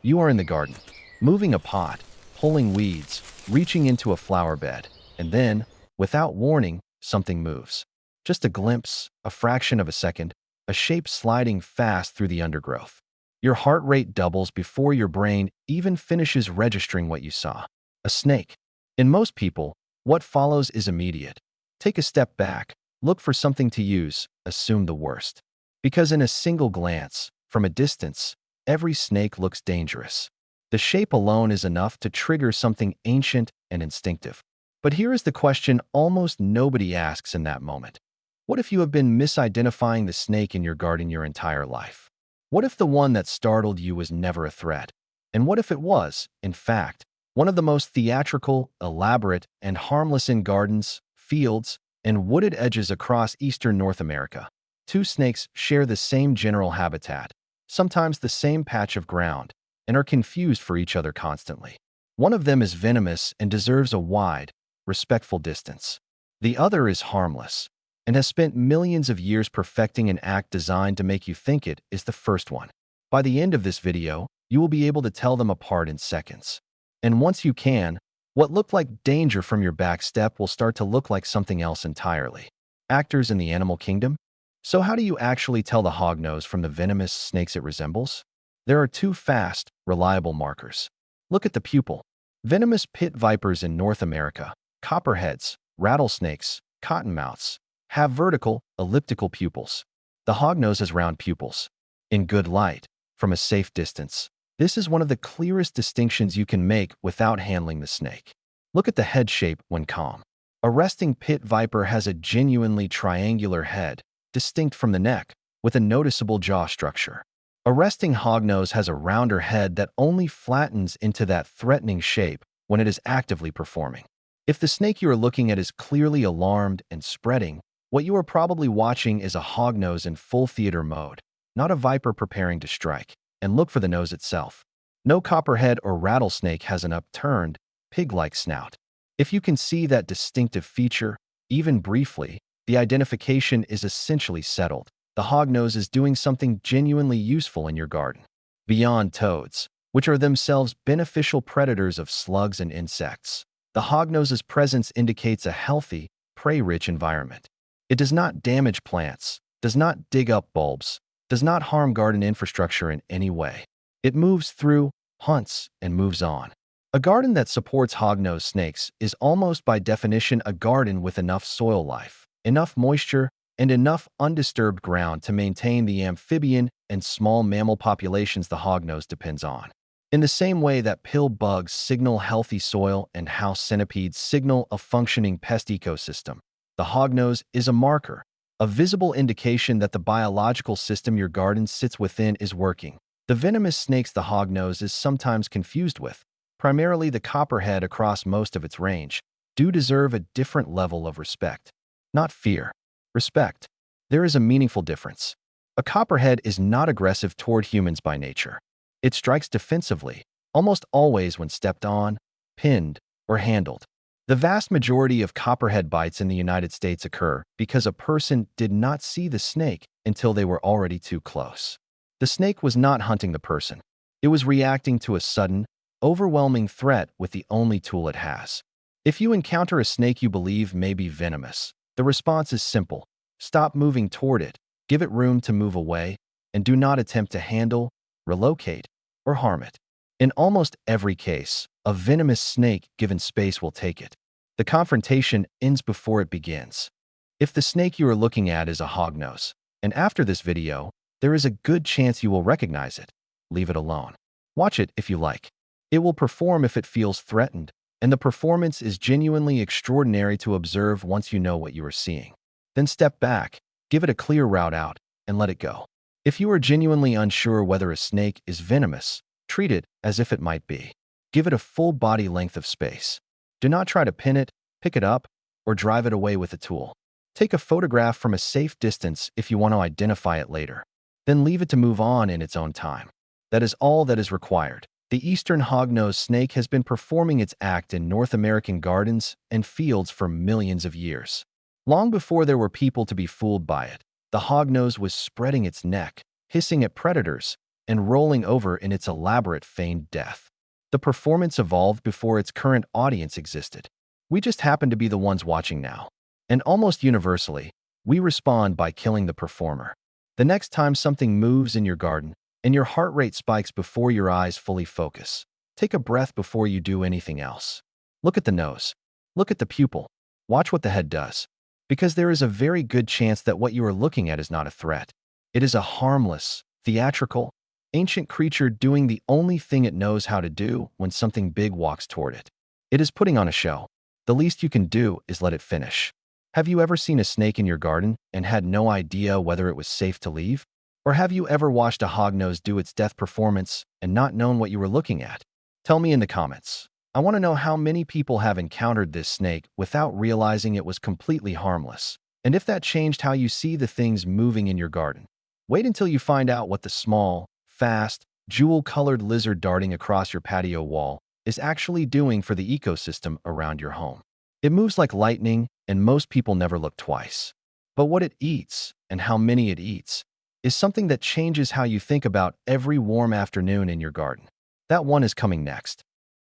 You are in the garden, moving a pot, pulling weeds, reaching into a flower bed, and then, without warning, something moves. Just a glimpse, a fraction of a second, a shape sliding fast through the undergrowth. Your heart rate doubles before your brain even finishes registering what you saw. A snake. In most people, what follows is immediate. Take a step back, look for something to use, assume the worst. Because in a single glance, from a distance, every snake looks dangerous. The shape alone is enough to trigger something ancient and instinctive. But here is the question almost nobody asks in that moment. What if you have been misidentifying the snake in your garden your entire life? What if the one that startled you was never a threat? And what if it was, in fact, one of the most theatrical, elaborate, and harmless in gardens, fields, and wooded edges across eastern North America? Two snakes share the same general habitat, sometimes the same patch of ground, and are confused for each other constantly. One of them is venomous and deserves a wide, respectful distance. The other is harmless and has spent millions of years perfecting an act designed to make you think it is the first one. By the end of this video, you will be able to tell them apart in seconds. And once you can, what looked like danger from your back step will start to look like something else entirely. Actors in the animal kingdom? So how do you actually tell the hognose from the venomous snakes it resembles? There are two fast, reliable markers. Look at the pupil. Venomous pit vipers in North America, copperheads, rattlesnakes, cottonmouths, have vertical, elliptical pupils. The hognose has round pupils. In good light, from a safe distance, this is one of the clearest distinctions you can make without handling the snake. Look at the head shape when calm. A resting pit viper has a genuinely triangular head, distinct from the neck, with a noticeable jaw structure. A resting hognose has a rounder head that only flattens into that threatening shape when it is actively performing. If the snake you are looking at is clearly alarmed and spreading, what you are probably watching is a hognose in full theater mode, not a viper preparing to strike. And look for the nose itself. No copperhead or rattlesnake has an upturned, pig-like snout. If you can see that distinctive feature, even briefly, the identification is essentially settled. The hognose is doing something genuinely useful in your garden. Beyond toads, which are themselves beneficial predators of slugs and insects, the hognose's presence indicates a healthy, prey-rich environment. It does not damage plants, does not dig up bulbs, does not harm garden infrastructure in any way. It moves through, hunts, and moves on. A garden that supports hognose snakes is almost by definition a garden with enough soil life, enough moisture, and enough undisturbed ground to maintain the amphibian and small mammal populations the hognose depends on. In the same way that pill bugs signal healthy soil and house centipedes signal a functioning pest ecosystem, the hognose is a marker, a visible indication that the biological system your garden sits within is working. The venomous snakes the hognose is sometimes confused with, primarily the copperhead across most of its range, do deserve a different level of respect. Not fear. Respect. There is a meaningful difference. A copperhead is not aggressive toward humans by nature. It strikes defensively, almost always when stepped on, pinned, or handled. The vast majority of copperhead bites in the United States occur because a person did not see the snake until they were already too close. The snake was not hunting the person. It was reacting to a sudden, overwhelming threat with the only tool it has. If you encounter a snake you believe may be venomous, the response is simple. Stop moving toward it, give it room to move away, and do not attempt to handle, relocate, or harm it. In almost every case, a venomous snake given space will take it. The confrontation ends before it begins. If the snake you are looking at is a hognose, and after this video, there is a good chance you will recognize it, leave it alone. Watch it if you like. It will perform if it feels threatened, and the performance is genuinely extraordinary to observe once you know what you are seeing. Then step back, give it a clear route out, and let it go. If you are genuinely unsure whether a snake is venomous, treat it as if it might be. Give it a full body length of space. Do not try to pin it, pick it up, or drive it away with a tool. Take a photograph from a safe distance if you want to identify it later. Then leave it to move on in its own time. That is all that is required. The eastern hognose snake has been performing its act in North American gardens and fields for millions of years. Long before there were people to be fooled by it, the hognose was spreading its neck, hissing at predators, and rolling over in its elaborate feigned death. The performance evolved before its current audience existed. We just happen to be the ones watching now. And almost universally, we respond by killing the performer. The next time something moves in your garden and your heart rate spikes before your eyes fully focus, take a breath before you do anything else. Look at the nose. Look at the pupil. Watch what the head does. Because there is a very good chance that what you are looking at is not a threat. It is a harmless, theatrical, ancient creature doing the only thing it knows how to do when something big walks toward it. It is putting on a show. The least you can do is let it finish. Have you ever seen a snake in your garden and had no idea whether it was safe to leave? Or have you ever watched a hognose do its death performance and not known what you were looking at? Tell me in the comments. I want to know how many people have encountered this snake without realizing it was completely harmless, and if that changed how you see the things moving in your garden. Wait until you find out what the small, fast, jewel-colored lizard darting across your patio wall is actually doing for the ecosystem around your home. It moves like lightning, and most people never look twice. But what it eats, and how many it eats, is something that changes how you think about every warm afternoon in your garden. That one is coming next.